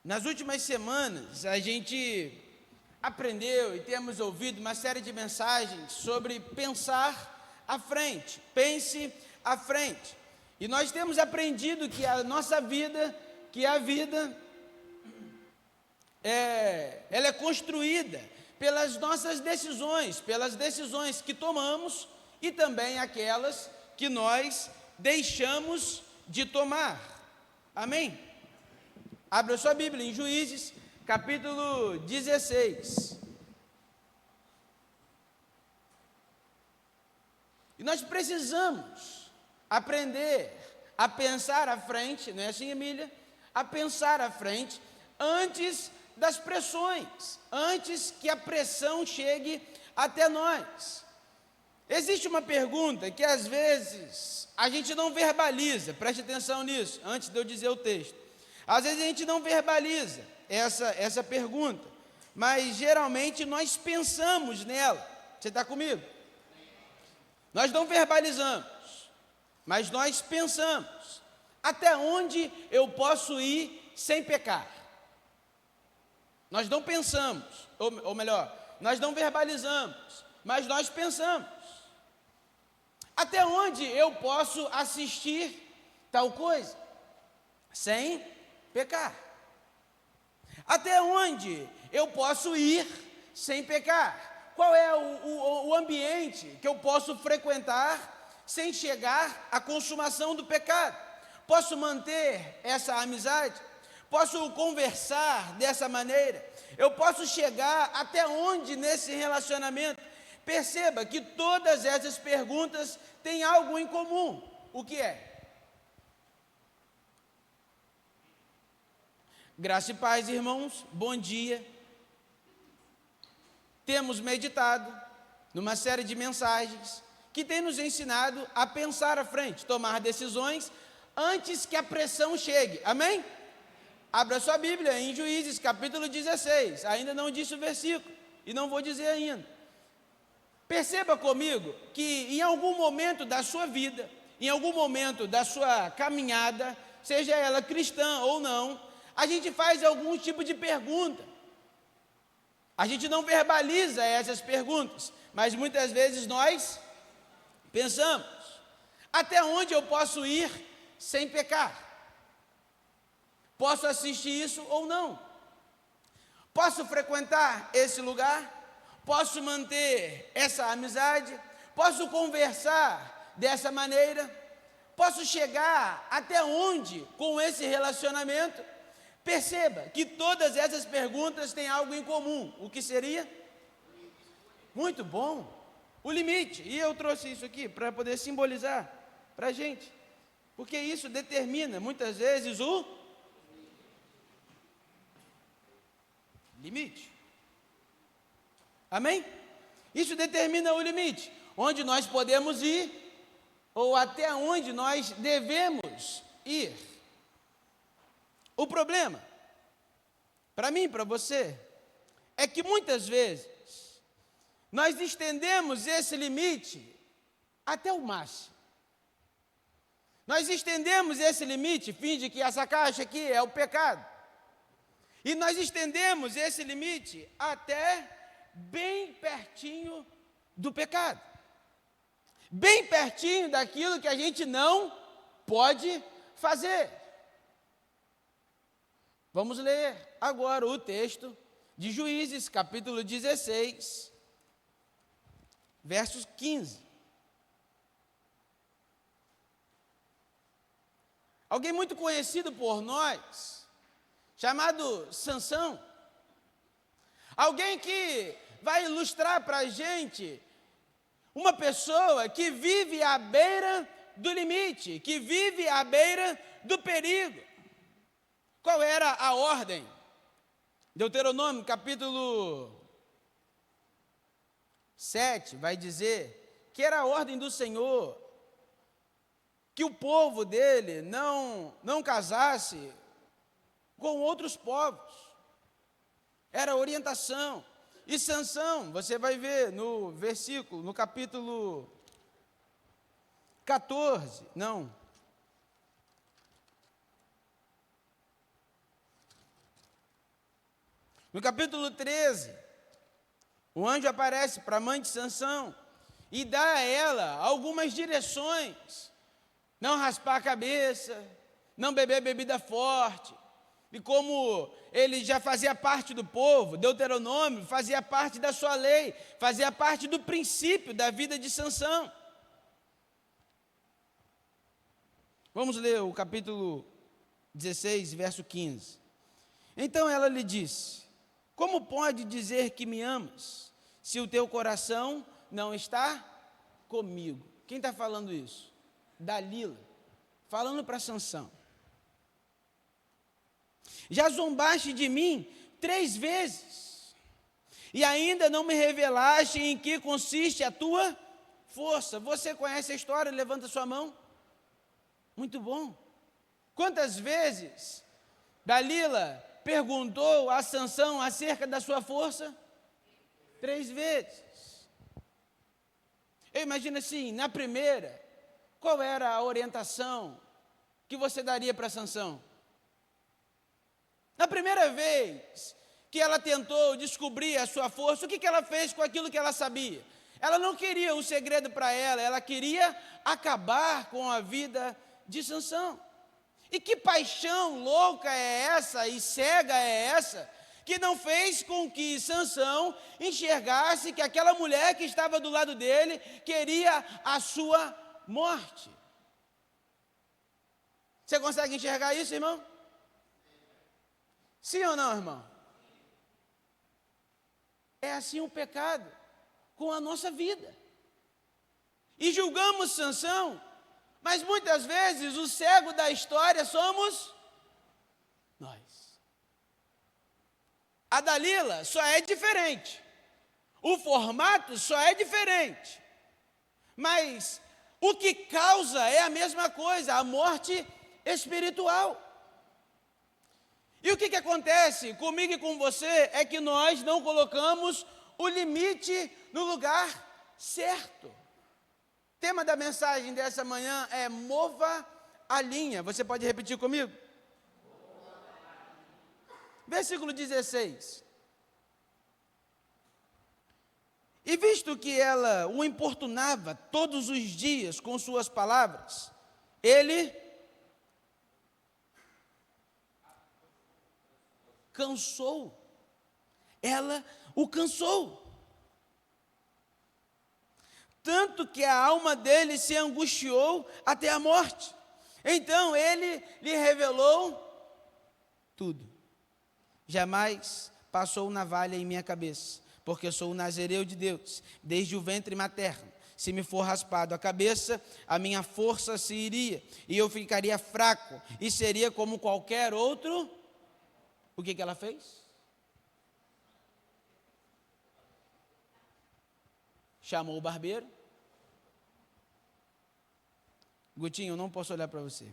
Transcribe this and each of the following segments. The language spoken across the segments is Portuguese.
Nas últimas semanas, a gente aprendeu e temos ouvido uma série de mensagens sobre pensar à frente, pense à frente. E nós temos aprendido que a nossa vida, que a vida, ela é construída pelas nossas decisões, pelas decisões que tomamos e também aquelas que nós deixamos de tomar. Amém? Abra sua Bíblia em Juízes, capítulo 16. E nós precisamos aprender a pensar à frente, não é assim, Emília? A pensar à frente antes das pressões, antes que a pressão chegue até nós. Existe uma pergunta que às vezes a gente não verbaliza, preste atenção nisso, antes de eu dizer o texto. Às vezes a gente não verbaliza essa pergunta, mas geralmente nós pensamos nela. Você está comigo? Nós não verbalizamos, mas nós pensamos. Até onde eu posso ir sem pecar? Nós não pensamos, ou melhor, nós não verbalizamos, mas nós pensamos. Até onde eu posso assistir tal coisa sem pecar? Até onde eu posso ir sem pecar? Qual é o ambiente que eu posso frequentar sem chegar à consumação do pecado? Posso manter essa amizade? Posso conversar dessa maneira? Eu posso chegar até onde nesse relacionamento? Perceba que todas essas perguntas têm algo em comum. O que é? Graça e paz, irmãos, bom dia. Temos meditado numa série de mensagens que tem nos ensinado a pensar à frente, tomar decisões antes que a pressão chegue. Amém? Abra sua Bíblia em Juízes, capítulo 16. Ainda não disse o versículo e não vou dizer ainda. Perceba comigo que em algum momento da sua vida, em algum momento da sua caminhada, seja ela cristã ou não, a gente faz algum tipo de pergunta. A gente não verbaliza essas perguntas, mas muitas vezes nós pensamos: até onde eu posso ir sem pecar? Posso assistir isso ou não? Posso frequentar esse lugar? Posso manter essa amizade? Posso conversar dessa maneira? Posso chegar até onde com esse relacionamento? Perceba que todas essas perguntas têm algo em comum. O que seria? Muito bom. O limite. E eu trouxe isso aqui para poder simbolizar para a gente. Porque isso determina muitas vezes o limite. Amém? Isso determina o limite. Onde nós podemos ir ou até onde nós devemos ir. O problema, para mim e para você, é que muitas vezes nós estendemos esse limite até o máximo. Nós estendemos esse limite, finge que essa caixa aqui é o pecado. E nós estendemos esse limite até bem pertinho do pecado. Bem pertinho daquilo que a gente não pode fazer. Vamos ler agora o texto de Juízes, capítulo 16, versos 15. Alguém muito conhecido por nós, chamado Sansão. Alguém que vai ilustrar para a gente uma pessoa que vive à beira do limite, que vive à beira do perigo. Qual era a ordem? Deuteronômio, capítulo 7, vai dizer que era a ordem do Senhor que o povo dele não casasse com outros povos. Era a orientação. E Sansão, você vai ver no versículo, no capítulo 14, No capítulo 13, o anjo aparece para a mãe de Sansão e dá a ela algumas direções: não raspar a cabeça, não beber bebida forte. E como ele já fazia parte do povo, Deuteronômio fazia parte da sua lei, fazia parte do princípio da vida de Sansão. Vamos ler o capítulo 16, verso 15. Então ela lhe disse: como pode dizer que me amas, se o teu coração não está comigo? Quem está falando isso? Dalila, falando para Sansão. Já zombaste de mim 3 vezes, e ainda não me revelaste em que consiste a tua força. Você conhece a história? Levanta sua mão. Muito bom. Quantas vezes Dalila perguntou a Sansão acerca da sua força? 3 vezes. Eu imagino assim, na primeira, qual era a orientação que você daria para Sansão? Na primeira vez que ela tentou descobrir a sua força, o que ela fez com aquilo que ela sabia? Ela não queria um segredo para ela queria acabar com a vida de Sansão. E que paixão louca é essa e cega é essa, que não fez com que Sansão enxergasse que aquela mulher que estava do lado dele queria a sua morte? Você consegue enxergar isso, irmão? Sim ou não, irmão? É assim o pecado com a nossa vida. E julgamos Sansão, mas muitas vezes o cego da história somos nós. A Dalila só é diferente, o formato só é diferente, mas o que causa é a mesma coisa, a morte espiritual. E o que acontece comigo e com você é que nós não colocamos o limite no lugar certo. O tema da mensagem dessa manhã é mova a linha. Você pode repetir comigo? Versículo 16. E visto que ela o importunava todos os dias com suas palavras, ele cansou. Ela o cansou. Tanto que a alma dele se angustiou até a morte. Então ele lhe revelou tudo. Jamais passou navalha em minha cabeça, porque sou o nazireu de Deus, desde o ventre materno. Se me for raspado a cabeça, a minha força se iria, e eu ficaria fraco, e seria como qualquer outro. O que ela fez? Chamou o barbeiro. Gutinho, eu não posso olhar para você.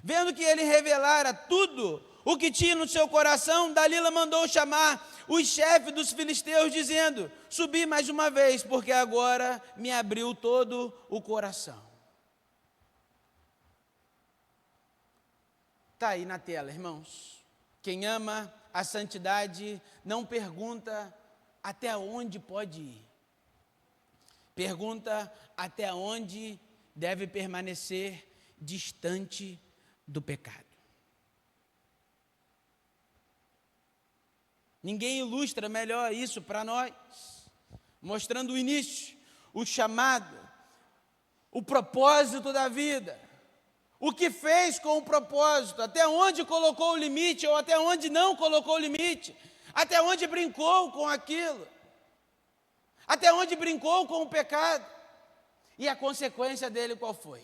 Vendo que ele revelara tudo o que tinha no seu coração, Dalila mandou chamar os chefes dos filisteus, dizendo: subi mais uma vez, porque agora me abriu todo o coração. Está aí na tela, irmãos. Quem ama a santidade não pergunta até onde pode ir. Pergunta até onde deve permanecer distante do pecado. Ninguém ilustra melhor isso para nós, mostrando o início, o chamado, o propósito da vida. O que fez com o propósito, até onde colocou o limite ou até onde não colocou o limite, até onde brincou com aquilo, até onde brincou com o pecado, e a consequência dele qual foi?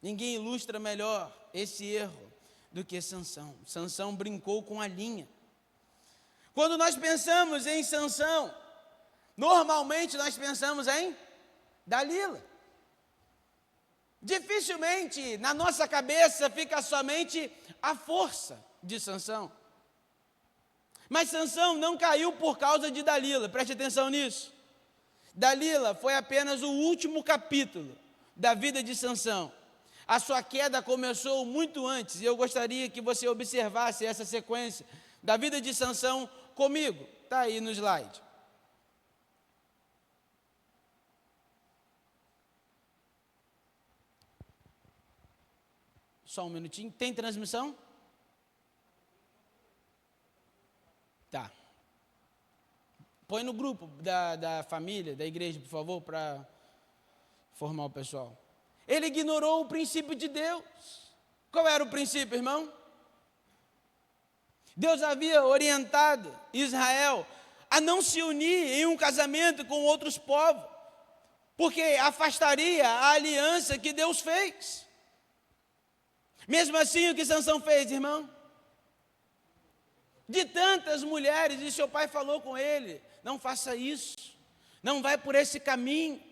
Ninguém ilustra melhor esse erro do que Sansão. Sansão brincou com a linha. Quando nós pensamos em Sansão, normalmente nós pensamos em Dalila. Dificilmente na nossa cabeça fica somente a força de Sansão. Mas Sansão não caiu por causa de Dalila, preste atenção nisso. Dalila foi apenas o último capítulo da vida de Sansão. A sua queda começou muito antes, e eu gostaria que você observasse essa sequência da vida de Sansão comigo. Está aí no slide. Só um minutinho. Tem transmissão? Tá. Põe no grupo da família, da igreja, por favor, para formar o pessoal. Ele ignorou o princípio de Deus. Qual era o princípio, irmão? Deus havia orientado Israel a não se unir em um casamento com outros povos, porque afastaria a aliança que Deus fez. Mesmo assim, o que Sansão fez, irmão? De tantas mulheres, e seu pai falou com ele: não faça isso, não vai por esse caminho.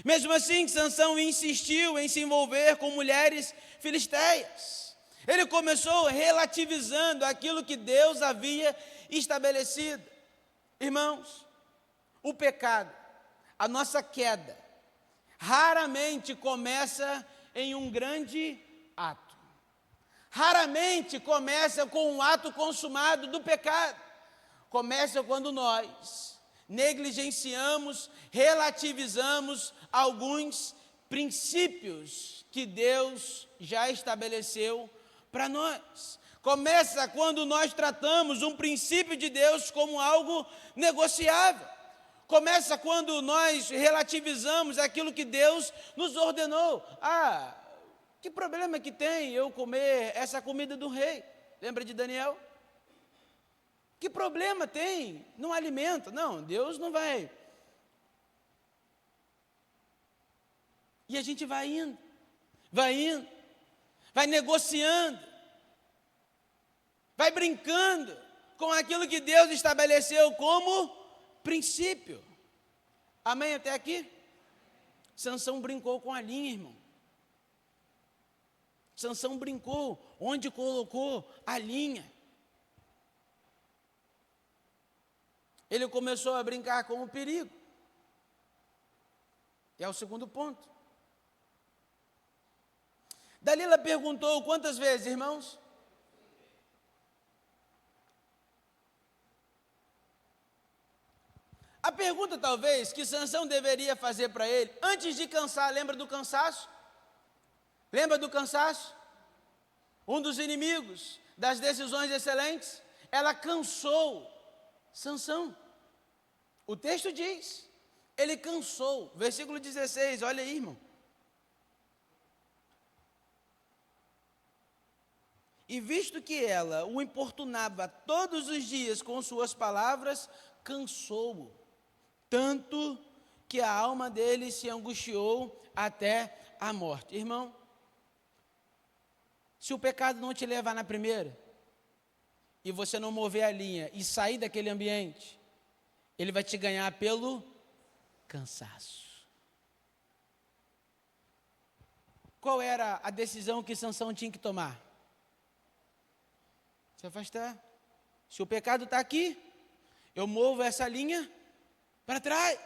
Mesmo assim, Sansão insistiu em se envolver com mulheres filisteias. Ele começou relativizando aquilo que Deus havia estabelecido. Irmãos, o pecado, a nossa queda, raramente começa em um grande ato. Raramente começa com um ato consumado do pecado. Começa quando nós negligenciamos, relativizamos alguns princípios que Deus já estabeleceu para nós. Começa quando nós tratamos um princípio de Deus como algo negociável. Começa quando nós relativizamos aquilo que Deus nos ordenou. Ah, que problema que tem eu comer essa comida do rei? Lembra de Daniel? Que problema tem? Não alimenta. Não, Deus não vai. E a gente vai indo, vai negociando, vai brincando com aquilo que Deus estabeleceu como princípio. Amém até aqui? Sansão brincou com a linha, irmão. Sansão brincou onde colocou a linha. Ele começou a brincar com o perigo. É o segundo ponto. Dalila perguntou quantas vezes, irmãos? A pergunta, talvez, que Sansão deveria fazer para ele, antes de cansar, lembra do cansaço? Lembra do cansaço? Um dos inimigos das decisões excelentes, ela cansou Sansão. O texto diz, ele cansou. Versículo 16, olha aí, irmão. E visto que ela o importunava todos os dias com suas palavras, cansou-o, tanto que a alma dele se angustiou até a morte. Irmão, se o pecado não te levar na primeira, e você não mover a linha e sair daquele ambiente, ele vai te ganhar pelo cansaço. Qual era a decisão que Sansão tinha que tomar? Se afastar. Se o pecado está aqui, eu movo essa linha para trás.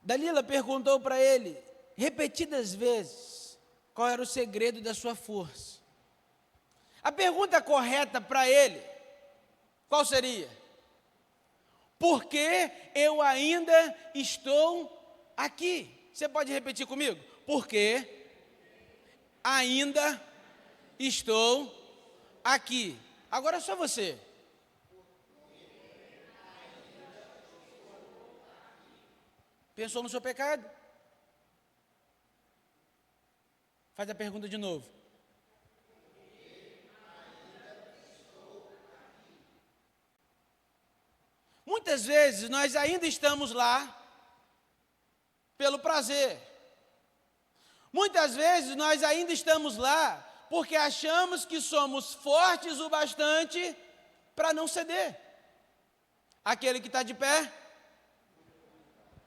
Dalila perguntou para ele, repetidas vezes, qual era o segredo da sua força. A pergunta correta para ele, qual seria? Por que eu ainda estou aqui? Você pode repetir comigo? Porque ainda estou aqui. Agora é só você. Pensou no seu pecado? Faz a pergunta de novo. Muitas vezes nós ainda estamos lá pelo prazer. Muitas vezes nós ainda estamos lá porque achamos que somos fortes o bastante para não ceder. Aquele que está de pé,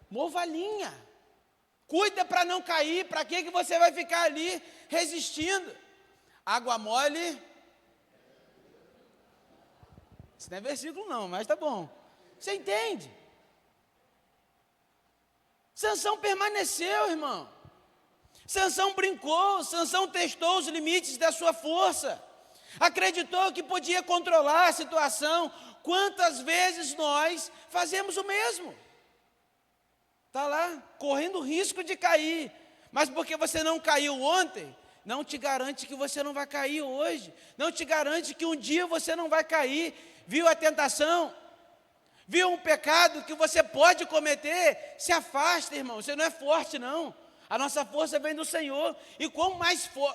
mova a linha. Cuida para não cair. Para que você vai ficar ali resistindo? Água mole Isso não é versículo não, mas tá bom. Você entende? Sansão permaneceu, irmão. Sansão brincou, Sansão testou os limites da sua força. Acreditou que podia controlar a situação. Quantas vezes nós fazemos o mesmo? Está lá, correndo risco de cair. Mas porque você não caiu ontem, não te garante que você não vai cair hoje. Não te garante que um dia você não vai cair. Viu a tentação? Viu um pecado que você pode cometer? Se afasta, irmão. Você não é forte, não. A nossa força vem do Senhor. E quanto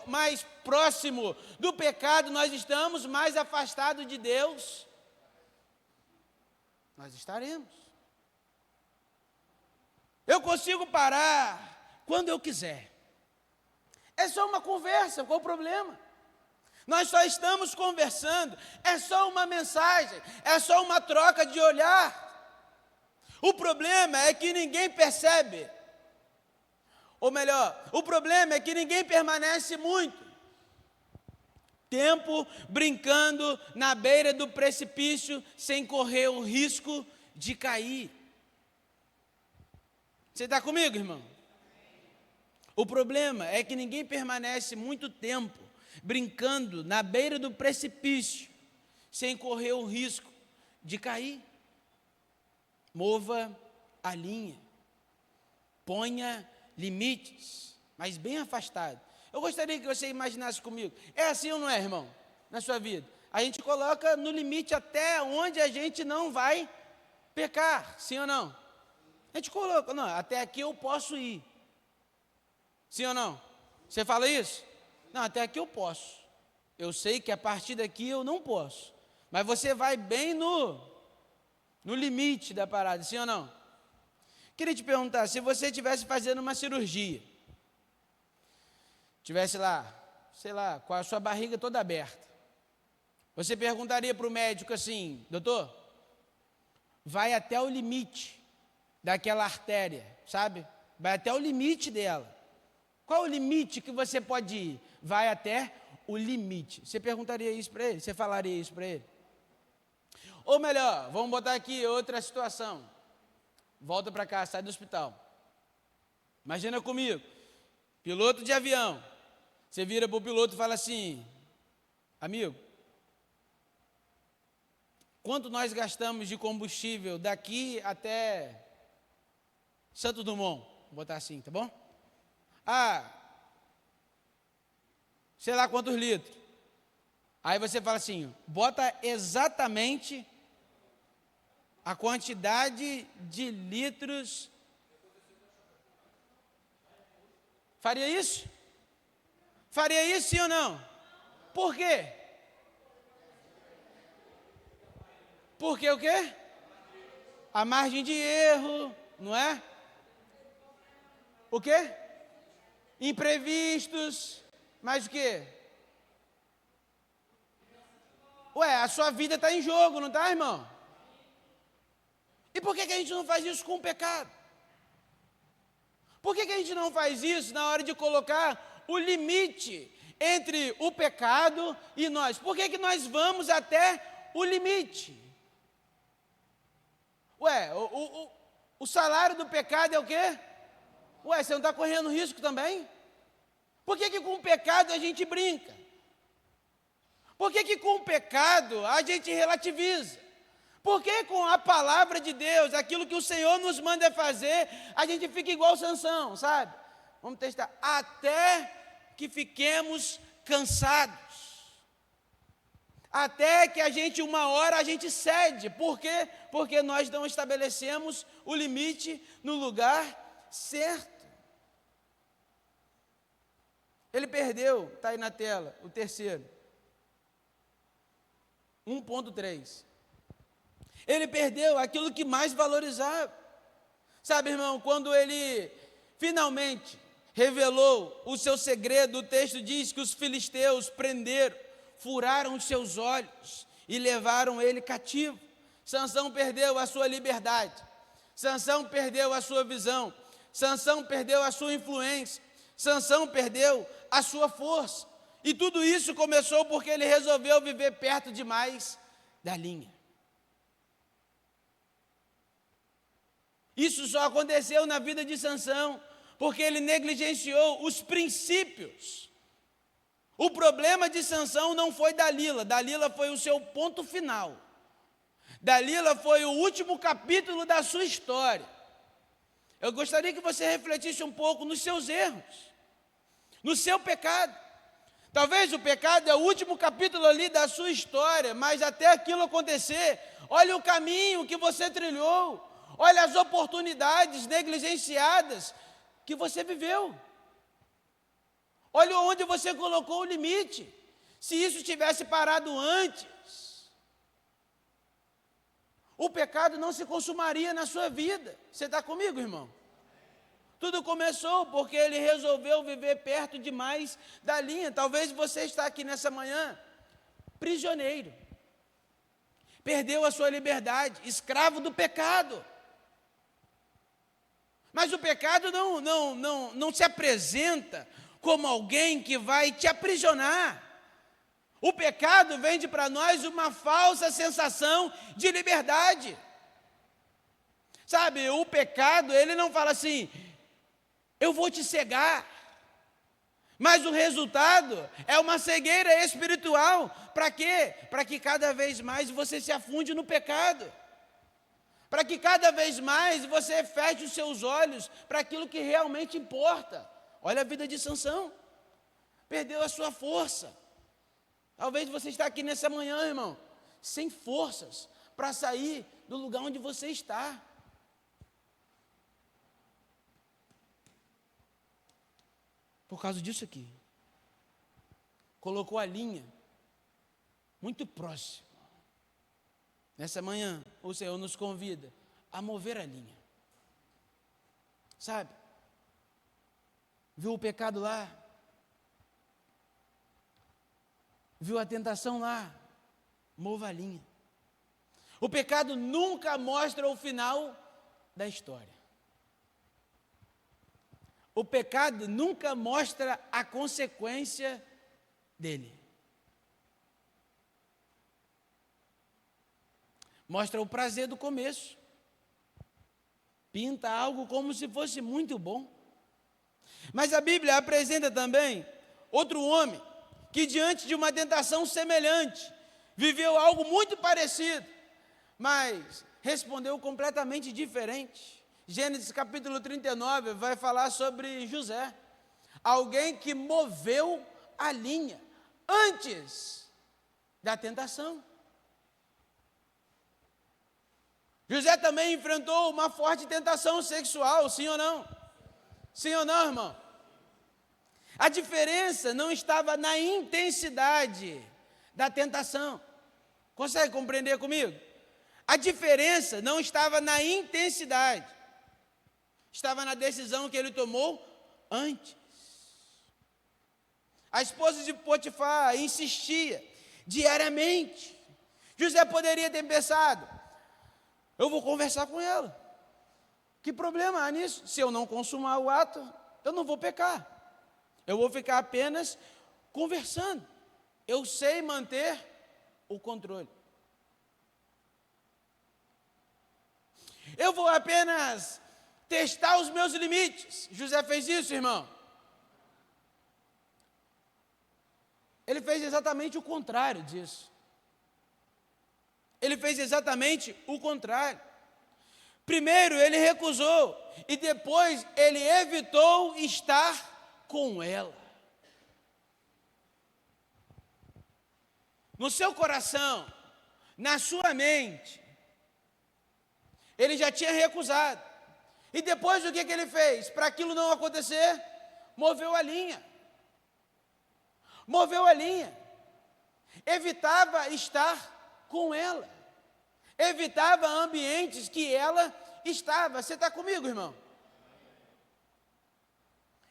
mais próximo do pecado nós estamos, mais afastado de Deus nós estaremos. Eu consigo parar quando eu quiser. É só uma conversa, qual o problema? Nós só estamos conversando, é só uma mensagem, é só uma troca de olhar. O problema é que ninguém percebe. Ou melhor, o problema é que ninguém permanece muito tempo brincando na beira do precipício sem correr o risco de cair. Você está comigo, irmão? O problema é que ninguém permanece muito tempo brincando na beira do precipício sem correr o risco de cair. Mova a linha, ponha limites, mas bem afastado. Eu gostaria que você imaginasse comigo. É assim ou não é, irmão? Na sua vida. A gente coloca no limite até onde a gente não vai pecar, sim ou não? A gente coloca, não, até aqui eu posso ir. Sim ou não? Você fala isso? Não, até aqui eu posso. Eu sei que a partir daqui eu não posso. Mas você vai bem no limite da parada, sim ou não? Queria te perguntar, se você estivesse fazendo uma cirurgia, tivesse lá, sei lá, com a sua barriga toda aberta, você perguntaria para o médico assim, doutor, vai até o limite daquela artéria, sabe? Vai até o limite dela. Qual o limite que você pode ir? Vai até o limite. Você perguntaria isso para ele? Você falaria isso para ele? Ou melhor, vamos botar aqui outra situação. Volta para cá, sai do hospital. Imagina comigo, piloto de avião. Você vira para o piloto e fala assim, amigo, quanto nós gastamos de combustível daqui até Santos Dumont? Vou botar assim, tá bom? Sei lá quantos litros. Aí você fala assim, bota exatamente a quantidade de litros. Faria isso? Faria isso sim ou não? Por quê? Porque o quê? A margem de erro, não é? O quê? Imprevistos, mas o quê? Ué, a sua vida está em jogo, não está, irmão? E por que a gente não faz isso com o pecado? Por que a gente não faz isso na hora de colocar o limite entre o pecado e nós? Por que nós vamos até o limite? Ué, o salário do pecado é o quê? Ué, você não está correndo risco também? Por que com o pecado a gente brinca? Por que com o pecado a gente relativiza? Por que com a palavra de Deus, aquilo que o Senhor nos manda fazer, a gente fica igual Sansão, sabe? Vamos testar. Até que fiquemos cansados. Até que a gente, uma hora, a gente cede. Por quê? Porque nós não estabelecemos o limite no lugar certo. Ele perdeu, está aí na tela, o terceiro. 1.3. Ele perdeu aquilo que mais valorizava. Sabe, irmão, quando ele finalmente revelou o seu segredo, o texto diz que os filisteus prenderam, furaram os seus olhos e levaram ele cativo. Sansão perdeu a sua liberdade. Sansão perdeu a sua visão. Sansão perdeu a sua influência. Sansão perdeu a sua força. E tudo isso começou porque ele resolveu viver perto demais da linha. Isso só aconteceu na vida de Sansão, porque ele negligenciou os princípios. O problema de Sansão não foi Dalila. Dalila foi o seu ponto final. Dalila foi o último capítulo da sua história. Eu gostaria que você refletisse um pouco nos seus erros, no seu pecado. Talvez o pecado é o último capítulo ali da sua história, mas até aquilo acontecer, olha o caminho que você trilhou, olha as oportunidades negligenciadas que você viveu. Olha onde você colocou o limite. Se isso tivesse parado antes, o pecado não se consumaria na sua vida. Você está comigo, irmão? Tudo começou porque ele resolveu viver perto demais da linha. Talvez você está aqui nessa manhã, prisioneiro. Perdeu a sua liberdade, escravo do pecado. Mas o pecado não se apresenta como alguém que vai te aprisionar. O pecado vende para nós uma falsa sensação de liberdade. Sabe, o pecado, ele não fala assim, eu vou te cegar. Mas o resultado é uma cegueira espiritual. Para quê? Para que cada vez mais você se afunde no pecado. Para que cada vez mais você feche os seus olhos para aquilo que realmente importa. Olha a vida de Sansão. Perdeu a sua força. Talvez você está aqui nessa manhã, irmão, sem forças para sair do lugar onde você está. Por causa disso aqui. Colocou a linha muito próxima. Nessa manhã, o Senhor nos convida a mover a linha. Sabe? Viu o pecado lá? Viu a tentação lá? Mova a linha. O pecado nunca mostra o final da história. O pecado nunca mostra a consequência dele. Mostra o prazer do começo. Pinta algo como se fosse muito bom. Mas a Bíblia apresenta também outro homem que, diante de uma tentação semelhante, viveu algo muito parecido, mas respondeu completamente diferente. Gênesis capítulo 39 vai falar sobre José, alguém que moveu a linha antes da tentação. José também enfrentou uma forte tentação sexual, sim ou não? Sim ou não, irmão? A diferença não estava na intensidade da tentação. Consegue compreender comigo? A diferença não estava na intensidade. Estava na decisão que ele tomou antes. A esposa de Potifar insistia diariamente. José poderia ter pensado, eu vou conversar com ela. Que problema há nisso? Se eu não consumar o ato, eu não vou pecar. Eu vou ficar apenas conversando. Eu sei manter o controle. Eu vou apenas testar os meus limites. José fez isso, irmão. Ele fez exatamente o contrário disso. Ele fez exatamente o contrário. Primeiro ele recusou e depois ele evitou estar com ela. No seu coração, na sua mente, ele já tinha recusado. E depois o que ele fez? Para aquilo não acontecer, moveu a linha. Moveu a linha. Evitava estar com ela. Evitava ambientes que ela estava. Você está comigo, irmão?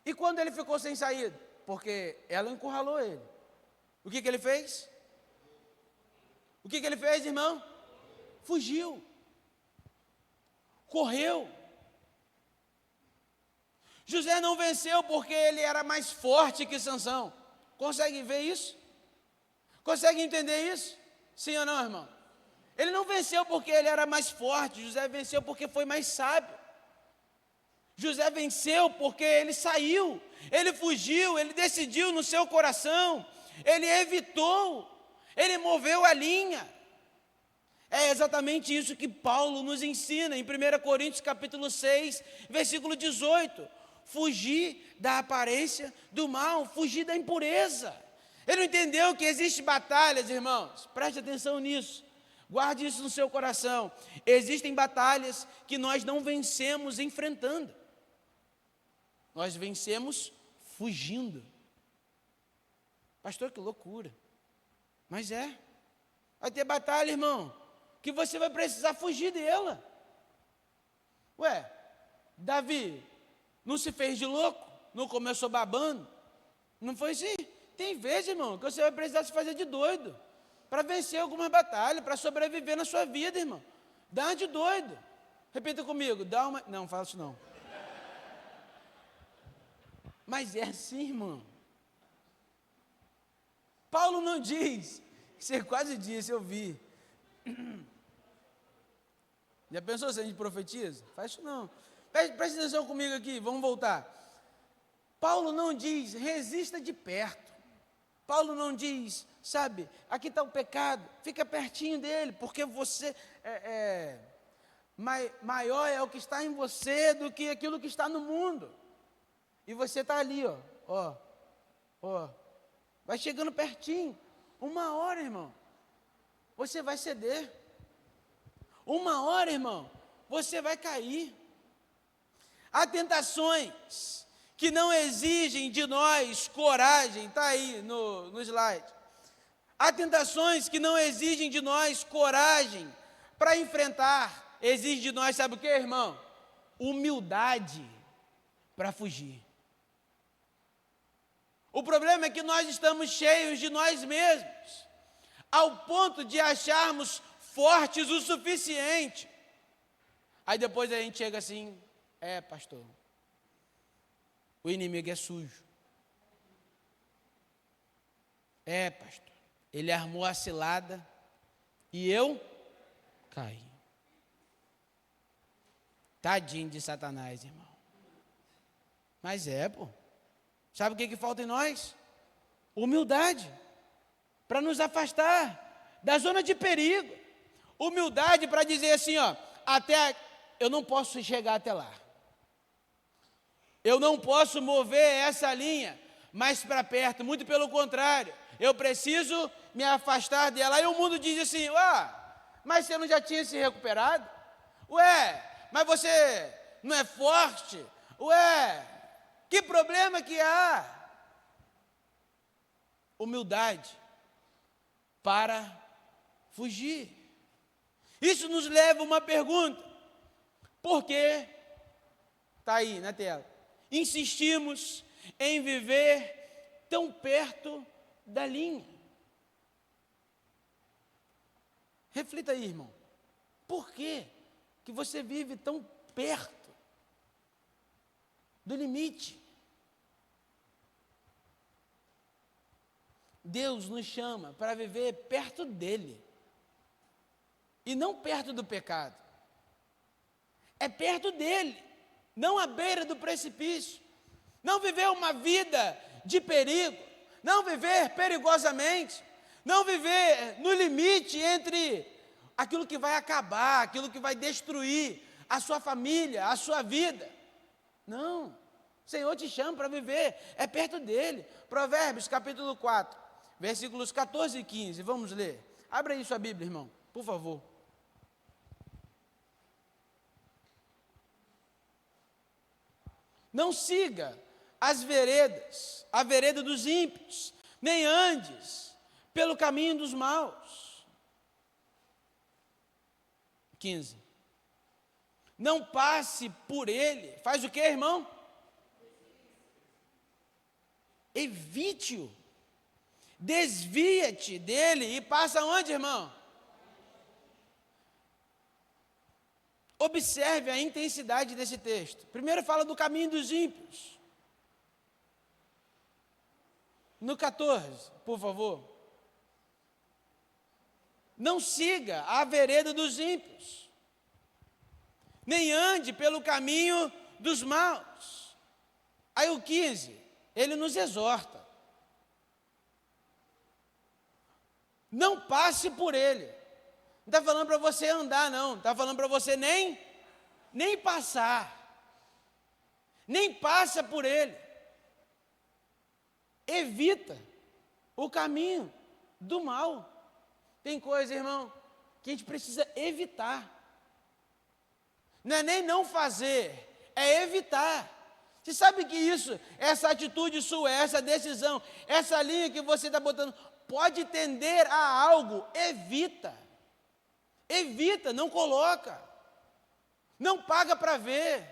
E quando ele ficou sem saída? Porque ela encurralou ele. O que ele fez? O que ele fez, irmão? Fugiu. Correu. José não venceu porque ele era mais forte que Sansão. Consegue ver isso? Consegue entender isso? Sim ou não, irmão? Ele não venceu porque ele era mais forte. José venceu porque foi mais sábio. José venceu porque ele saiu, ele fugiu, ele decidiu no seu coração, ele evitou, ele moveu a linha. É exatamente isso que Paulo nos ensina em 1 Coríntios capítulo 6, versículo 18. Fugir da aparência do mal, fugir da impureza. Ele não entendeu que existem batalhas, irmãos, preste atenção nisso. Guarde isso no seu coração. Existem batalhas que nós não vencemos enfrentando. Nós vencemos fugindo. Pastor, que loucura. Mas vai ter batalha, irmão, que você vai precisar fugir dela. Ué, Davi não se fez de louco? Não começou babando? Não foi assim? Tem vezes, irmão, que você vai precisar se fazer de doido para vencer algumas batalhas, para sobreviver na sua vida, irmão. Dá uma de doido. Repita comigo, dá uma... Não, fala isso não. Mas é assim, irmão. Paulo não diz, você quase disse, eu vi. Já pensou se a gente profetiza? Faz isso não. Preste atenção comigo aqui, vamos voltar. Paulo não diz, resista de perto. Paulo não diz, sabe, aqui está o pecado, fica pertinho dele, porque você maior é o que está em você do que aquilo que está no mundo. E você está ali, ó, vai chegando pertinho. Uma hora, irmão, você vai ceder. Uma hora, irmão, você vai cair. Há tentações que não exigem de nós coragem, está aí no slide. Há tentações que não exigem de nós coragem para enfrentar. Exige de nós, sabe o que, irmão? Humildade para fugir. O problema é que nós estamos cheios de nós mesmos, ao ponto de acharmos fortes o suficiente. Aí depois a gente chega assim, pastor, o inimigo é sujo. Pastor, ele armou a cilada e eu caí. Tadinho de Satanás, irmão. Mas sabe o que falta em nós? Humildade, para nos afastar da zona de perigo. Humildade para dizer assim, eu não posso chegar até lá. Eu não posso mover essa linha mais para perto, muito pelo contrário, eu preciso me afastar dela. Aí o mundo diz assim, mas você não já tinha se recuperado? Mas você não é forte? Que problema que há? Humildade para fugir. Isso nos leva a uma pergunta. Por que, está aí na tela, insistimos em viver tão perto da linha? Reflita aí, irmão. Por que você vive tão perto do limite? Deus nos chama para viver perto dele, e não perto do pecado. É perto dele, não à beira do precipício. Não viver uma vida de perigo, não viver perigosamente, não viver no limite entre aquilo que vai acabar, aquilo que vai destruir a sua família, a sua vida. Não, o Senhor te chama para viver, é perto dele. Provérbios capítulo 4, versículos 14 e 15, vamos ler. Abra aí sua Bíblia, irmão, por favor. Não siga a vereda dos ímpios, nem andes pelo caminho dos maus. 15. Não passe por ele. Faz o que, irmão? Evite-o. Desvia-te dele e passa onde, irmão? Observe a intensidade desse texto. Primeiro fala do caminho dos ímpios. No 14, por favor. Não siga a vereda dos ímpios, nem ande pelo caminho dos maus. Aí o 15, ele nos exorta. Não passe por ele. Não está falando para você andar, não. Está falando para você nem passar. Nem passa por ele. Evita o caminho do mal. Tem coisa, irmão, que a gente precisa evitar. Não é nem não fazer, é evitar. Você sabe que isso, essa atitude sua, essa decisão, essa linha que você está botando, pode tender a algo, evita. Evita, não coloca. Não paga para ver.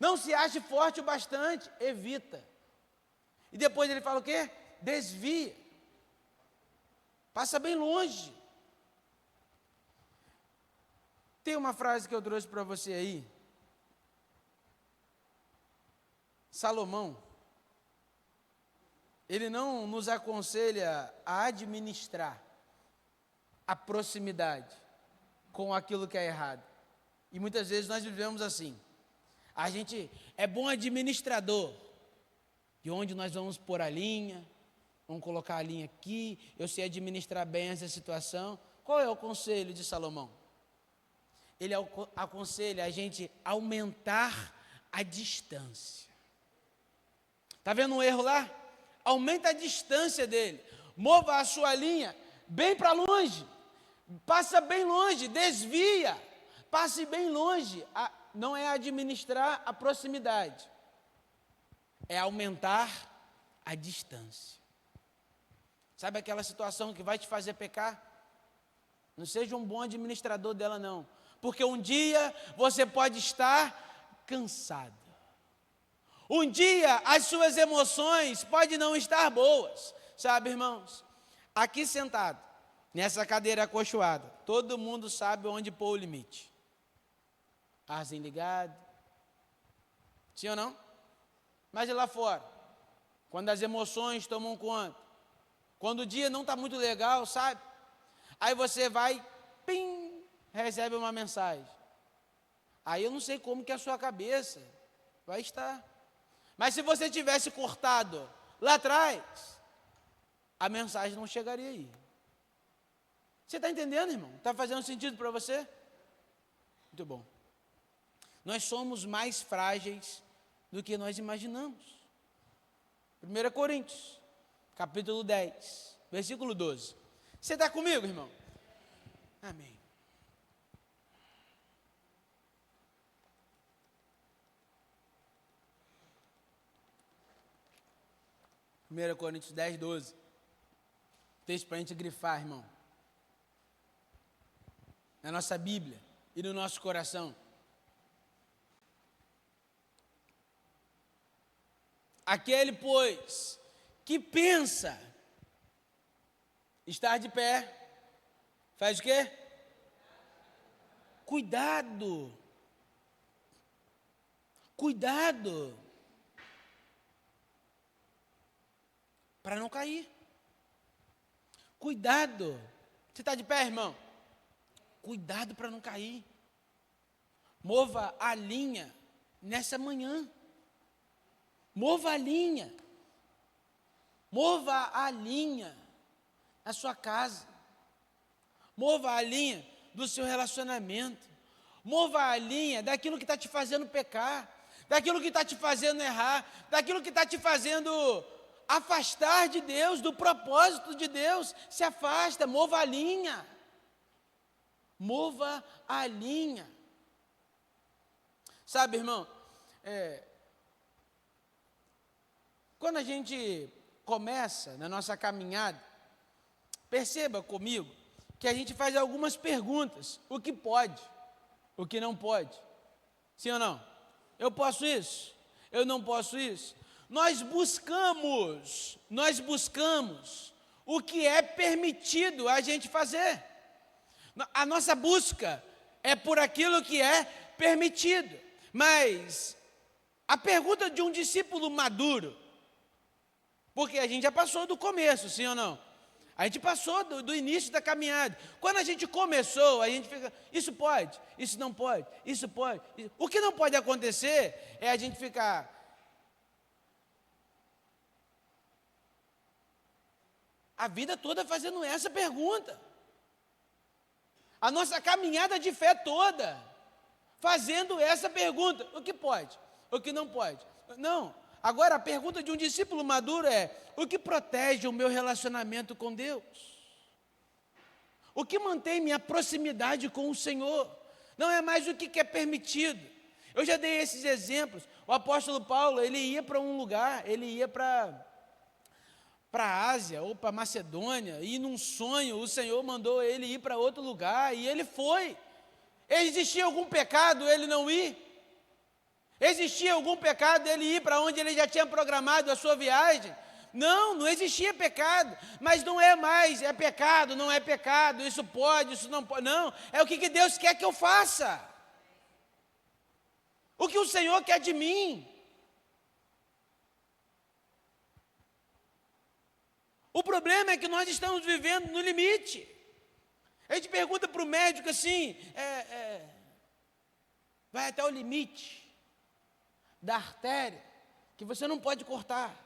Não se ache forte o bastante, evita. E depois ele fala o quê? Desvia. Passa bem longe. Tem uma frase que eu trouxe para você aí. Salomão, ele não nos aconselha a administrar a proximidade com aquilo que é errado. E muitas vezes nós vivemos assim. A gente é bom administrador, de onde nós vamos pôr a linha, vamos colocar a linha aqui, eu sei administrar bem essa situação. Qual é o conselho de Salomão? Ele aconselha a gente aumentar a distância. Está vendo um erro lá? Aumenta a distância dele. Mova a sua linha bem para longe. Passa bem longe, desvia. Passe bem longe. Não é administrar a proximidade. É aumentar a distância. Sabe aquela situação que vai te fazer pecar? Não seja um bom administrador dela, não. Porque um dia você pode estar cansado. Um dia as suas emoções podem não estar boas. Sabe, irmãos? Aqui sentado, nessa cadeira acolchoada, todo mundo sabe onde pôr o limite. Arzinho ligado. Sim ou não? Mas e lá fora? Quando as emoções tomam conta. Quando o dia não está muito legal, sabe? Aí você vai, pim, recebe uma mensagem. Aí eu não sei como que a sua cabeça vai estar. Mas se você tivesse cortado lá atrás, a mensagem não chegaria aí. Você está entendendo, irmão? Está fazendo sentido para você? Muito bom. Nós somos mais frágeis do que nós imaginamos. 1 Coríntios, capítulo 10, versículo 12. Você está comigo, irmão? Amém. Primeira Coríntios 10, 12. Texto para a gente grifar, irmão. Na nossa Bíblia e no nosso coração. Aquele, pois, que pensa estar de pé, faz o quê? Cuidado. Cuidado. Para não cair. Cuidado. Você está de pé, irmão? Cuidado para não cair. Mova a linha nessa manhã. Mova a linha. Mova a linha na sua casa. Mova a linha do seu relacionamento. Mova a linha daquilo que está te fazendo pecar. Daquilo que está te fazendo errar. Daquilo que está te fazendo afastar de Deus, do propósito de Deus. Se afasta, mova a linha. Mova a linha. Sabe, irmão, quando a gente começa na nossa caminhada, perceba comigo que a gente faz algumas perguntas. O que pode? O que não pode? Sim ou não? Eu posso isso? Eu não posso isso? Nós buscamos o que é permitido a gente fazer. A nossa busca é por aquilo que é permitido. Mas a pergunta de um discípulo maduro, porque a gente já passou do começo, sim ou não? A gente passou do início da caminhada. Quando a gente começou, a gente fica, isso pode, isso não pode, isso pode. O que não pode acontecer é a gente ficar a vida toda fazendo essa pergunta. A nossa caminhada de fé toda fazendo essa pergunta: o que pode? O que não pode? Não. Agora, a pergunta de um discípulo maduro é: o que protege o meu relacionamento com Deus? O que mantém minha proximidade com o Senhor? Não é mais o que é permitido. Eu já dei esses exemplos. O apóstolo Paulo, ele ia para um lugar, ele ia para a Ásia ou para a Macedônia, e num sonho o Senhor mandou ele ir para outro lugar, e ele foi. Existia algum pecado ele não ir? Existia algum pecado ele ir para onde ele já tinha programado a sua viagem? Não, não existia pecado, mas não é mais, é pecado, não é pecado, isso pode, isso não pode, não, é o que Deus quer que eu faça, o que o Senhor quer de mim. O problema é que nós estamos vivendo no limite. A gente pergunta para o médico assim, vai até o limite da artéria, que você não pode cortar,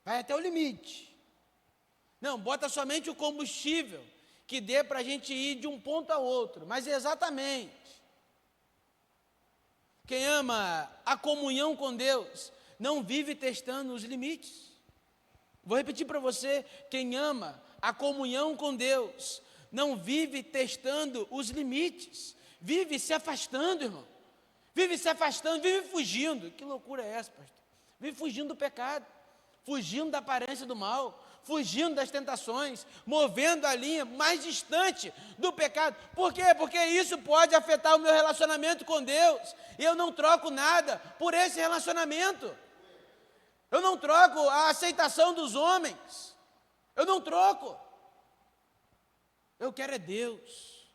vai até o limite. Não, bota somente o combustível, que dê para a gente ir de um ponto a outro, mas exatamente. Quem ama a comunhão com Deus, não vive testando os limites. Vou repetir para você: quem ama a comunhão com Deus, não vive testando os limites, vive se afastando, irmão. Vive se afastando, vive fugindo. Que loucura é essa, pastor? Vive fugindo do pecado, fugindo da aparência do mal, fugindo das tentações, movendo a linha mais distante do pecado. Por quê? Porque isso pode afetar o meu relacionamento com Deus, e eu não troco nada por esse relacionamento. Eu não troco a aceitação dos homens, eu não troco. Eu quero é Deus,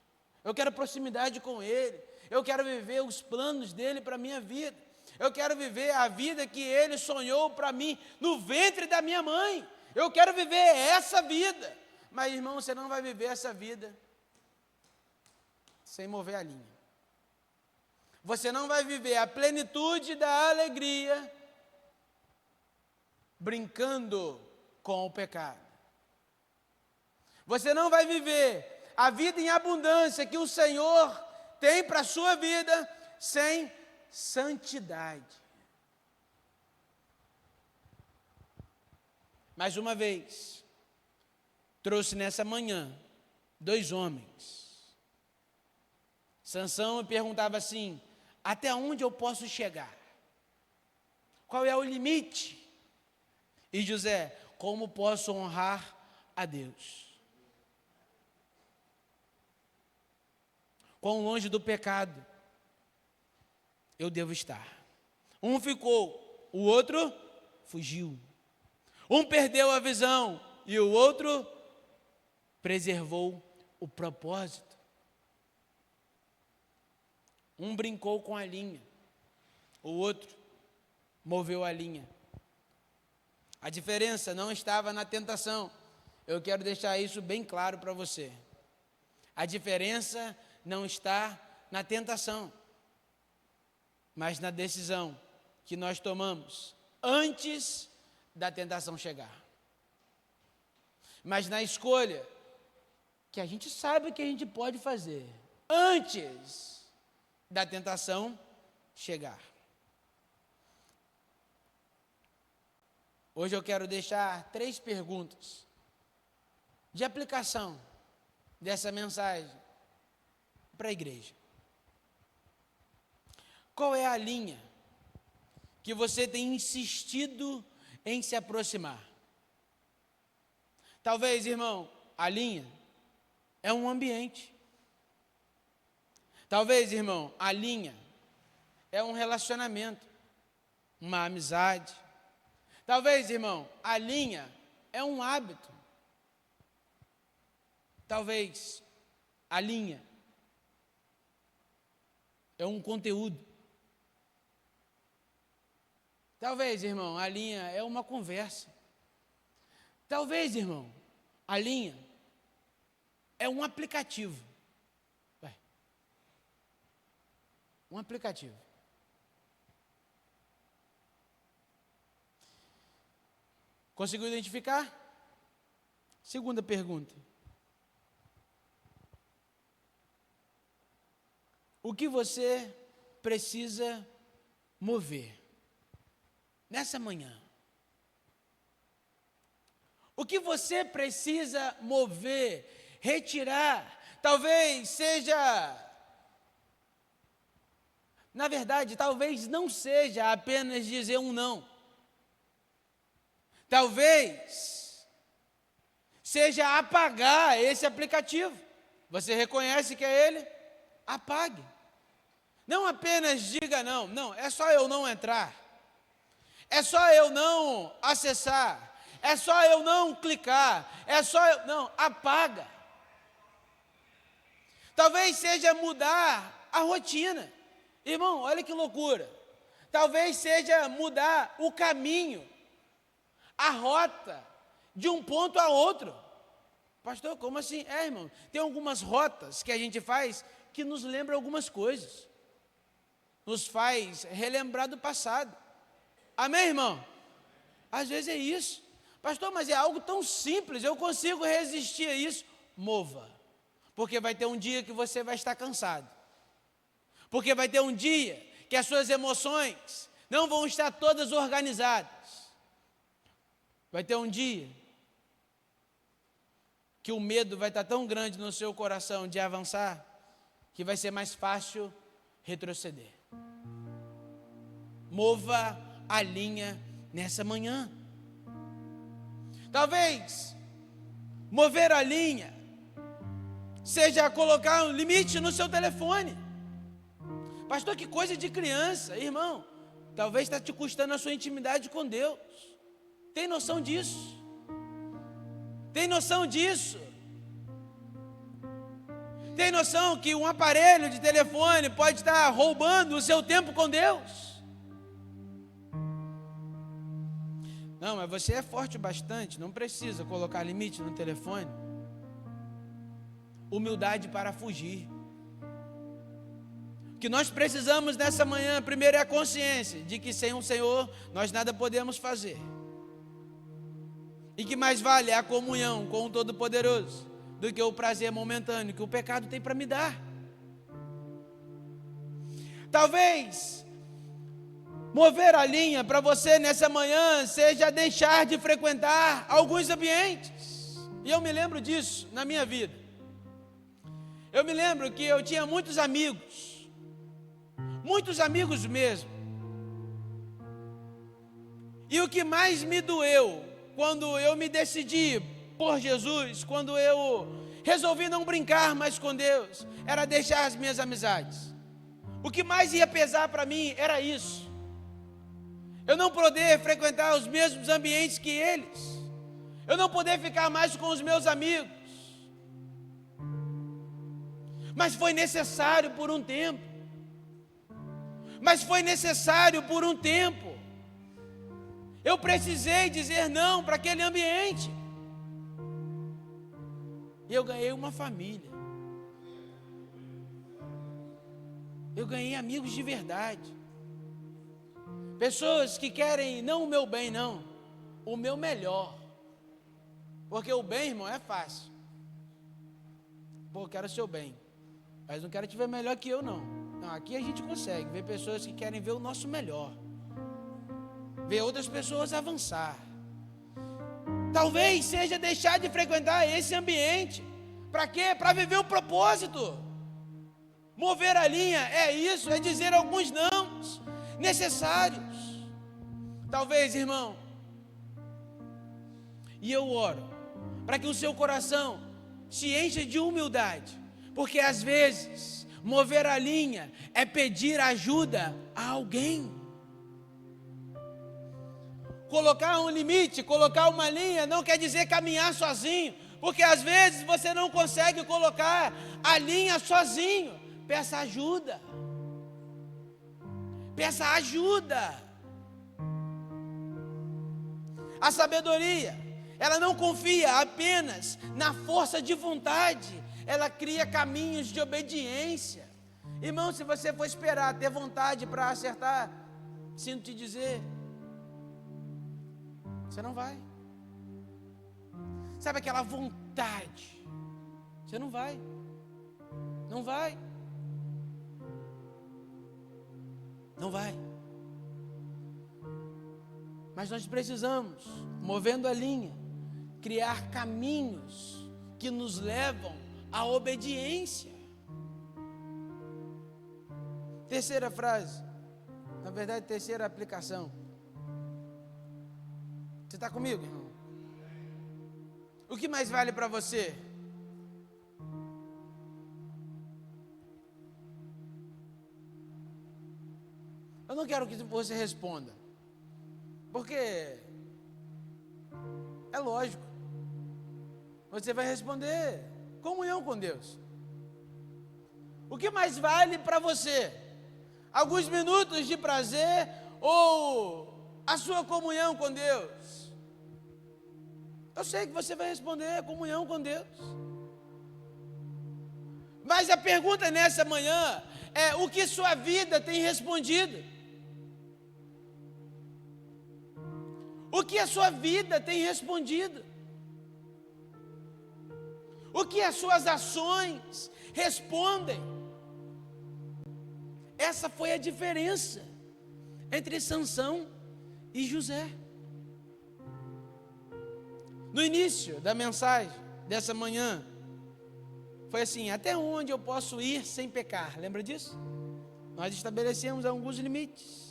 eu quero proximidade com Ele, eu quero viver os planos dEle para a minha vida, eu quero viver a vida que Ele sonhou para mim no ventre da minha mãe, eu quero viver essa vida. Mas, irmão, você não vai viver essa vida sem mover a linha. Você não vai viver a plenitude da alegria brincando com o pecado. Você não vai viver a vida em abundância que o Senhor tem para a sua vida sem santidade. Mais uma vez, trouxe nessa manhã 2 homens. Sansão me perguntava assim: até onde eu posso chegar? Qual é o limite? E José: como posso honrar a Deus? Quão longe do pecado eu devo estar? Um ficou, o outro fugiu. Um perdeu a visão e o outro preservou o propósito. Um brincou com a linha, o outro moveu a linha. A diferença não estava na tentação. Eu quero deixar isso bem claro para você. A diferença não está na tentação, mas na decisão que nós tomamos antes da tentação chegar. Mas na escolha que a gente sabe que a gente pode fazer antes da tentação chegar. Hoje eu quero deixar 3 perguntas de aplicação dessa mensagem para a igreja. Qual é a linha que você tem insistido em se aproximar? Talvez, irmão, a linha é um ambiente. Talvez, irmão, a linha é um relacionamento, uma amizade. Talvez, irmão, a linha é um hábito. Talvez a linha é um conteúdo. Talvez, irmão, a linha é uma conversa. Talvez, irmão, a linha é um aplicativo. Um aplicativo. Conseguiu identificar? Segunda pergunta. O que você precisa mover nessa manhã? O que você precisa mover, retirar? Talvez seja, na verdade, talvez não seja apenas dizer um não. Talvez seja apagar esse aplicativo. Você reconhece que é ele? Apague. Não apenas diga não. Não, é só eu não entrar. É só eu não acessar. É só eu não clicar. É só eu... Não, apaga. Talvez seja mudar a rotina. Irmão, olha que loucura. Talvez seja mudar o caminho, a rota, de um ponto a outro. Pastor, como assim? Irmão, tem algumas rotas que a gente faz que nos lembram algumas coisas. Nos faz relembrar do passado. Amém, irmão? Às vezes é isso. Pastor, mas é algo tão simples, eu consigo resistir a isso. Mova. Porque vai ter um dia que você vai estar cansado. Porque vai ter um dia que as suas emoções não vão estar todas organizadas. Vai ter um dia que o medo vai estar tão grande no seu coração de avançar, que vai ser mais fácil retroceder. Mova a linha nessa manhã. Talvez mover a linha seja colocar um limite no seu telefone. Pastor, que coisa de criança, irmão. Talvez está te custando a sua intimidade com Deus. Tem noção disso? Tem noção disso? Tem noção que um aparelho de telefone pode estar roubando o seu tempo com Deus? Não, mas você é forte bastante, não precisa colocar limite no telefone. Humildade para fugir. O que nós precisamos nessa manhã, primeiro é a consciência de que sem o Senhor nós nada podemos fazer. E que mais vale é a comunhão com o Todo-Poderoso do que o prazer momentâneo que o pecado tem para me dar. Talvez mover a linha para você nessa manhã seja deixar de frequentar alguns ambientes. E eu me lembro disso na minha vida. Eu me lembro que eu tinha muitos amigos mesmo. E o que mais me doeu quando eu me decidi por Jesus, quando eu resolvi não brincar mais com Deus, era deixar as minhas amizades. O que mais ia pesar para mim era isso. Eu não poder frequentar os mesmos ambientes que eles. Eu não poder ficar mais com os meus amigos. Mas foi necessário por um tempo. Eu precisei dizer não para aquele ambiente. E eu ganhei uma família. Eu ganhei amigos de verdade. Pessoas que querem não o meu bem, não, o meu melhor. Porque o bem, irmão, é fácil. Pô, eu quero o seu bem, mas não quero te ver melhor que eu, não. Não, aqui a gente consegue ver pessoas que querem ver o nosso melhor. Ver outras pessoas avançar. Talvez seja deixar de frequentar esse ambiente. Para quê? Para viver o propósito. Mover a linha é isso, é dizer alguns nãos necessários. Talvez, irmão, e eu oro para que o seu coração se encha de humildade, porque às vezes mover a linha é pedir ajuda a alguém. Colocar um limite, colocar uma linha não quer dizer caminhar sozinho, porque às vezes você não consegue colocar a linha sozinho. Peça ajuda. Peça ajuda. A sabedoria, ela não confia apenas na força de vontade, ela cria caminhos de obediência. Irmão, se você for esperar ter vontade para acertar, sinto te dizer, você não vai. Sabe aquela vontade? Você não vai. Não vai. Não vai. Mas nós precisamos, movendo a linha, criar caminhos que nos levam à obediência. Terceira frase, na verdade, terceira aplicação. Você está comigo, irmão? O que mais vale para você? Eu não quero que você responda, porque é lógico, você vai responder comunhão com Deus. O que mais vale para você? Alguns minutos de prazer ou a sua comunhão com Deus? Eu sei que você vai responder comunhão com Deus. Mas a pergunta nessa manhã é: o que sua vida tem respondido? O que a sua vida tem respondido? O que as suas ações respondem? Essa foi a diferença entre Sansão e José. No início da mensagem dessa manhã, foi assim: até onde eu posso ir sem pecar? Lembra disso? Nós estabelecemos alguns limites.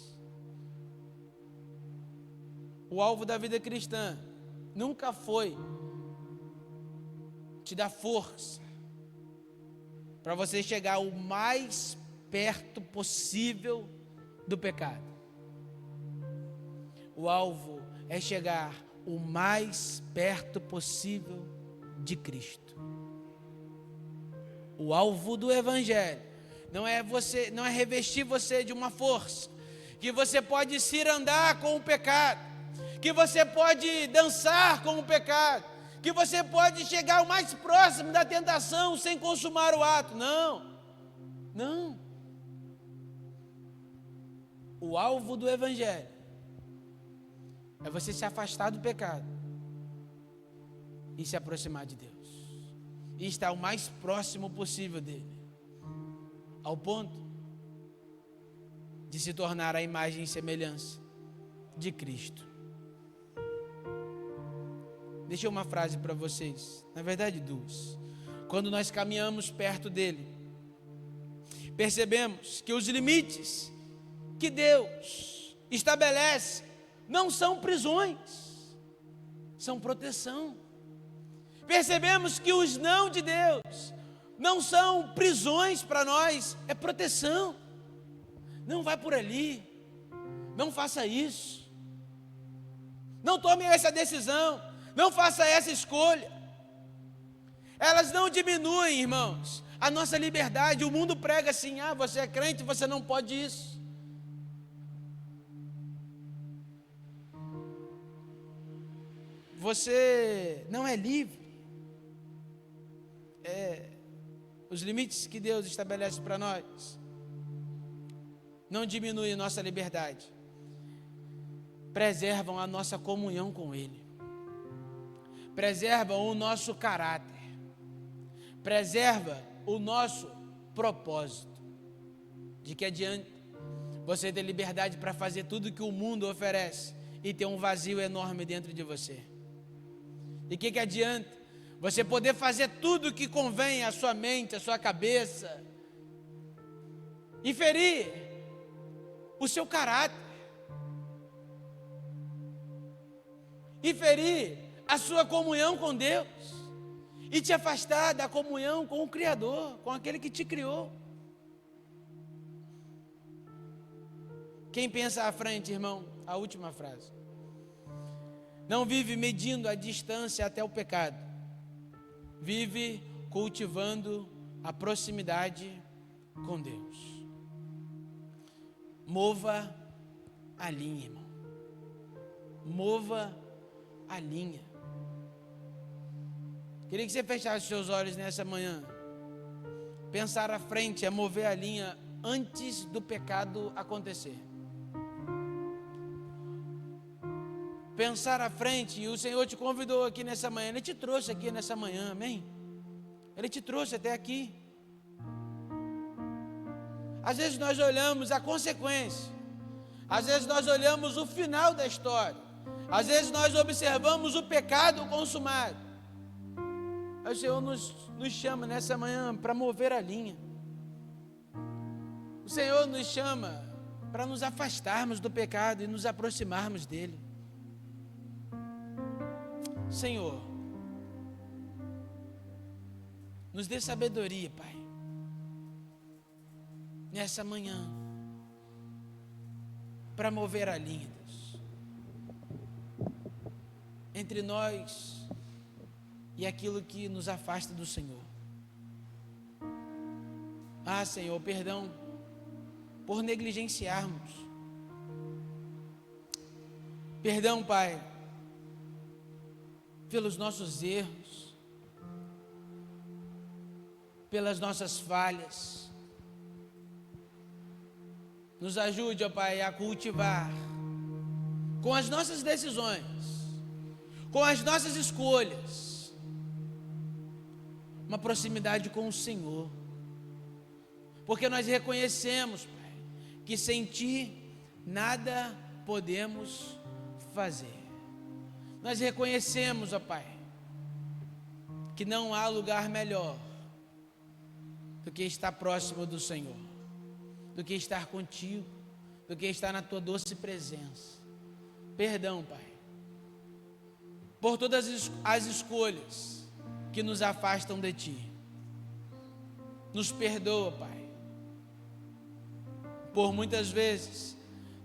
O alvo da vida cristã nunca foi te dar força para você chegar o mais perto possível do pecado. O alvo é chegar o mais perto possível de Cristo. O alvo do Evangelho não é revestir você de uma força que você pode cirandar com o pecado, que você pode dançar com o pecado, que você pode chegar o mais próximo da tentação sem consumar o ato. Não, não. O alvo do Evangelho é você se afastar do pecado e se aproximar de Deus, e estar o mais próximo possível dele, ao ponto de se tornar a imagem e semelhança de Cristo. Deixei uma frase para vocês, na verdade duas. Quando nós caminhamos perto dele, percebemos que os limites que Deus estabelece não são prisões, são proteção. Percebemos que os não de Deus não são prisões para nós, é proteção. Não vai por ali, não faça isso, não tome essa decisão, não faça essa escolha. Elas não diminuem, irmãos, a nossa liberdade. O mundo prega assim: você é crente, você não pode isso. Você não é livre. Os limites que Deus estabelece para nós não diminuem a nossa liberdade, preservam a nossa comunhão com Ele, preservam o nosso caráter, preserva o nosso propósito. De que adianta você ter liberdade para fazer tudo que o mundo oferece e ter um vazio enorme dentro de você? De que adianta você poder fazer tudo o que convém à sua mente, à sua cabeça, e ferir o seu caráter, e ferir a sua comunhão com Deus, e te afastar da comunhão com o Criador, com aquele que te criou? Quem pensa à frente, irmão, a última frase: não vive medindo a distância até o pecado, vive cultivando a proximidade com Deus. Mova a linha, irmão. Mova a linha. Queria que você fechasse os seus olhos nessa manhã. Pensar à frente é mover a linha antes do pecado acontecer. Pensar à frente, e o Senhor te convidou aqui nessa manhã, Ele te trouxe aqui nessa manhã, amém? Ele te trouxe até aqui. Às vezes nós olhamos a consequência, às vezes nós olhamos o final da história, às vezes nós observamos o pecado consumado. O Senhor nos chama nessa manhã para mover a linha. O Senhor nos chama para nos afastarmos do pecado e nos aproximarmos dEle. Senhor, nos dê sabedoria, Pai, nessa manhã, para mover a linha, Deus, entre nós e aquilo que nos afasta do Senhor. Ah, Senhor, perdão por negligenciarmos. Perdão, Pai, pelos nossos erros, pelas nossas falhas. Nos ajude, ó Pai, a cultivar com as nossas decisões, com as nossas escolhas, uma proximidade com o Senhor, porque nós reconhecemos, Pai, que sem Ti nada podemos fazer. Nós reconhecemos, ó Pai, que não há lugar melhor do que estar próximo do Senhor, do que estar contigo, do que estar na Tua doce presença. Perdão, Pai, por todas as escolhas que nos afastam de Ti. Nos perdoa, Pai, por muitas vezes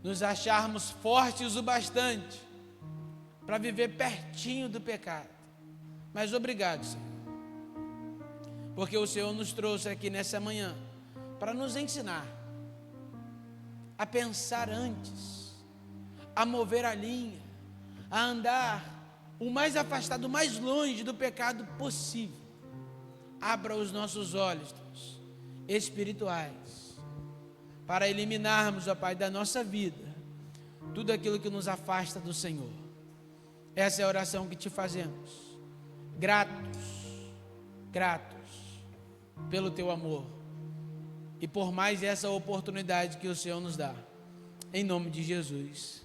nos acharmos fortes o bastante para viver pertinho do pecado. Mas obrigado, Senhor, porque o Senhor nos trouxe aqui nessa manhã para nos ensinar a pensar antes, a mover a linha, a andar o mais afastado, o mais longe do pecado possível. Abra os nossos olhos, Deus, espirituais, para eliminarmos, ó Pai, da nossa vida tudo aquilo que nos afasta do Senhor. Essa é a oração que te fazemos, gratos pelo Teu amor e por mais essa oportunidade que o Senhor nos dá, em nome de Jesus,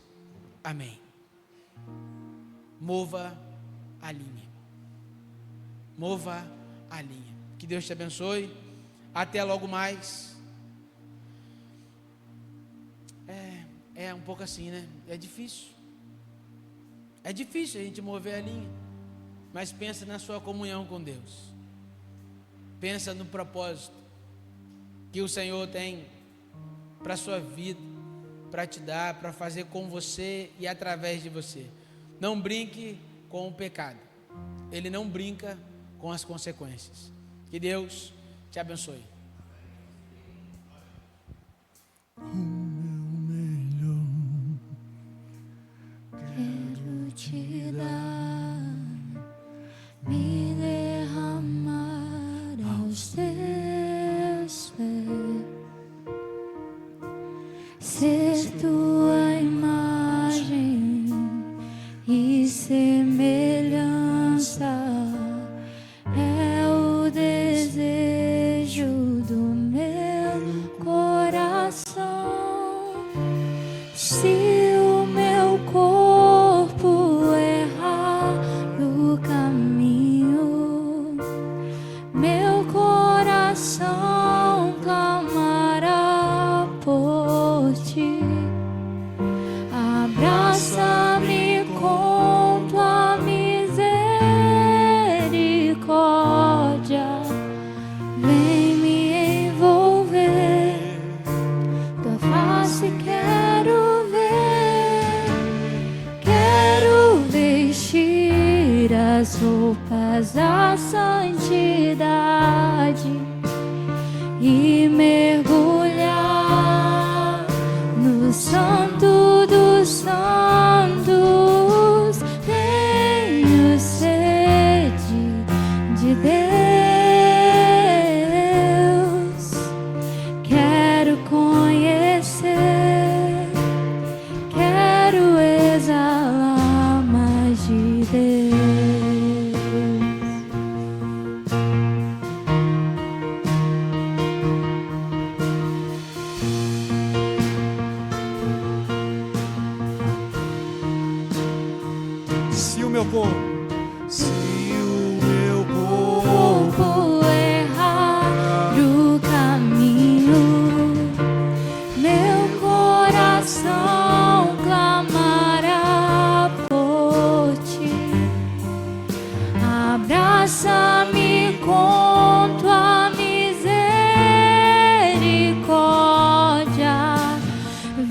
amém. Mova a linha, mova a linha. Que Deus te abençoe, até logo mais. É um pouco assim, né? É difícil a gente mover a linha, mas pensa na sua comunhão com Deus, pensa no propósito que o Senhor tem para a sua vida, para te dar, para fazer com você e através de você. Não brinque com o pecado, Ele não brinca com as consequências. Que Deus te abençoe. Quero te dar, me derramar aos teus pés, ser tua imagem e semelhança é o desejo do meu coração. Se o meu corpo errar no caminho, meu coração clamará por Ti. Abraça-me com Tua misericórdia, vem me envolver, Tua face quero ver, quero vestir as roupas da santidade e mergulhar no Santo dos Santos. Tenho sede de Deus. meu povo. Se o meu povo Povo errar o caminho, meu coração clamará por ti. Abraça-me com tua misericórdia,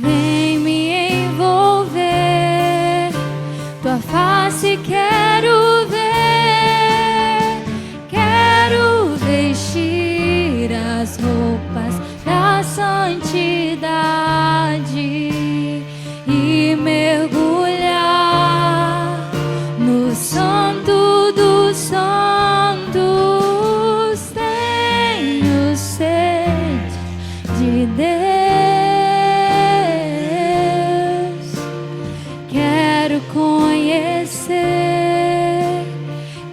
vem me envolver, tua face quero ver, quero vestir as roupas da santidade e mergulhar no Santo dos Santos. Tenho sede de Deus, quero conhecer,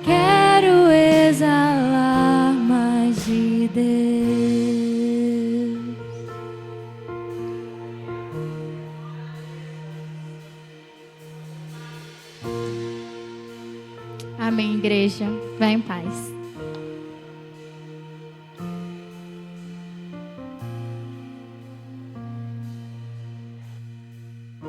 quero exalar mais de Deus. Amém, igreja. Vá em paz.